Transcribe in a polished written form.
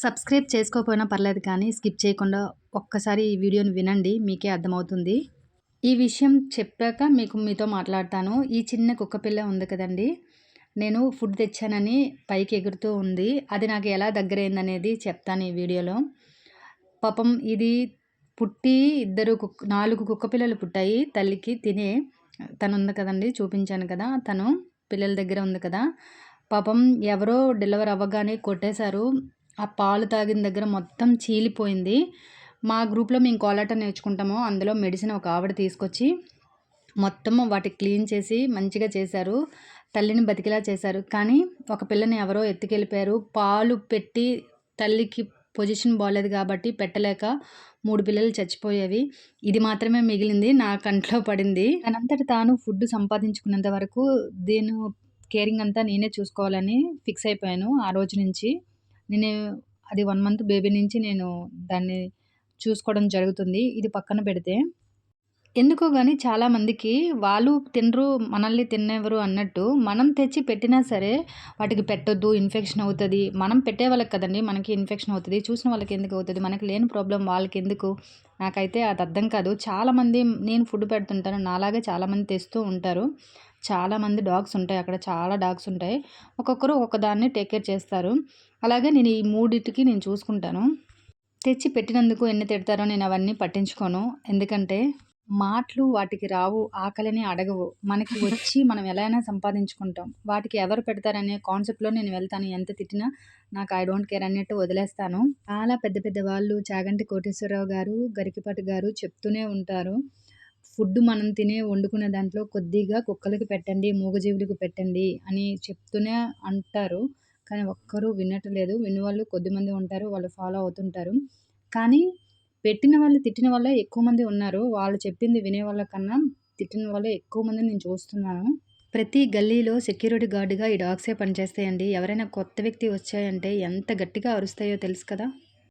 Subscribe చేసుకోకపోయినా పర్లేదు కానీ skip చేయకుండా ఒక్కసారి ఈ వీడియోని వినండి. మీకే అర్థమవుతుంది. ఈ విషయం చెప్పాక మీతో మాట్లాడతాను. ఈ చిన్న కుక్కపిల్ల ఉంది కదండీ! నేను ఫుడ్ తెచ్చానని పైకి ఎగురుతూ ఉంది. అది నాకు ఎలా దగ్గరైందనేది చెప్తాను ఈ వీడియోలో. పాపం ఇది పుట్టి 4 కుక్కపిల్లలు పుట్టాయి తల్లికి. తనుంది కదండీ! చూపించాను కదా! తను పిల్లల దగ్గర ఉంది కదా! పాపం ఎవరో డెలివరీ అవ్వగానే కొట్టేశారు. ఆ పాలు తాగిన దగ్గర మొత్తం చీలిపోయింది. మా గ్రూప్‌లో మేము కోలాటం నేర్చుకుంటాము. అందులో మెడిసిన్ ఒక ఆవిడ తీసుకొచ్చి మొత్తం వాటికి క్లీన్ చేసి మంచిగా చేశారు. తల్లిని బతికేలా చేశారు. కానీ ఒక పిల్లని ఎవరో ఎత్తుకెళ్ళిపోయారు. పాలు పెట్టి తల్లికి పొజిషన్ బాలేదు కాబట్టి పెట్టలేక 3 పిల్లలు చచ్చిపోయేవి. ఇది మాత్రమే మిగిలింది. నా కంట్లో పడింది. తనంతట తాను ఫుడ్ సంపాదించుకున్నంత వరకు కేరింగ్ అంతా నేనే చూసుకోవాలని ఫిక్స్ అయిపోయాను ఆ రోజు నుంచి. అది 1 మంత్ బేబీ నుంచి నేను దాన్ని చూసుకోవడం జరుగుతుంది. ఇది పక్కన పెడితే ఎందుకో గాని చాలామందికి వాళ్ళు తినరు, మనల్ని తిననివ్వరు అన్నట్టు మనం తెచ్చి పెట్టినా సరే వాటికి పెట్టొద్దు, ఇన్ఫెక్షన్ అవుతది. మనం పెట్టే వాళ్ళకి కదండీ మనకి ఇన్ఫెక్షన్ అవుతది. చూసిన వాళ్ళకి ఎందుకు అవుతది? మనకి లేని ప్రాబ్లమ్ వాళ్ళకెందుకు? నాకైతే అది అర్థం కాదు. చాలామంది నేను ఫుడ్ పెడుతుంటాను. నాలాగే చాలామంది తెస్తూ ఉంటారు. చాలామంది డాగ్స్ ఉంటాయి అక్కడ. చాలా డాగ్స్ ఉంటాయి. ఒక్కొక్కరు ఒక్కొక్క దాన్ని టేక్ కేర్ చేస్తారు. అలాగే నేను ఈ మూడిటికి నేను చూసుకుంటాను. తెచ్చి పెట్టినందుకు ఎన్ని తిడతారో నేను అవన్నీ పట్టించుకోను. ఎందుకంటే మాటలు వాటికి రావు, ఆకలిని అడగవు. మనకి వచ్చి మనం ఎలా అయినా సంపాదించుకుంటాం. వాటికి ఎవరు పెడతారనే కాన్సెప్ట్‌లో నేను వెళ్తాను. ఎంత తిట్టినా నాకు ఐ డోంట్ కేర్ అన్నట్టు వదిలేస్తాను. చాలా పెద్ద పెద్ద వాళ్ళు చాగంటి కోటేశ్వరరావు గారు, గరికపాటి గారు చెప్తూనే ఉంటారు. ఫుడ్ మనం వండుకునే దాంట్లో కొద్దిగా కుక్కలకి పెట్టండి, మూగజీవులకు పెట్టండి అని చెప్తూనే అంటారు. కానీ ఒక్కరు వినట్లేదు. వినేవాళ్ళు కొద్దిమంది ఉంటారు. వాళ్ళు ఫాలో అవుతుంటారు. కానీ పెట్టిన వాళ్ళు, తిట్టిన వాళ్ళే ఎక్కువ మంది ఉన్నారు. వాళ్ళు చెప్పింది వినేవాళ్ళ కన్నా తిట్టిన వాళ్ళే ఎక్కువ మందిని నేను చూస్తున్నాను. ప్రతి గల్లీలో సెక్యూరిటీ గార్డ్‌గా ఈ డాగ్సే పనిచేస్తాయండి. ఎవరైనా కొత్త వ్యక్తి వచ్చాయంటే ఎంత గట్టిగా అరుస్తాయో తెలుసు కదా!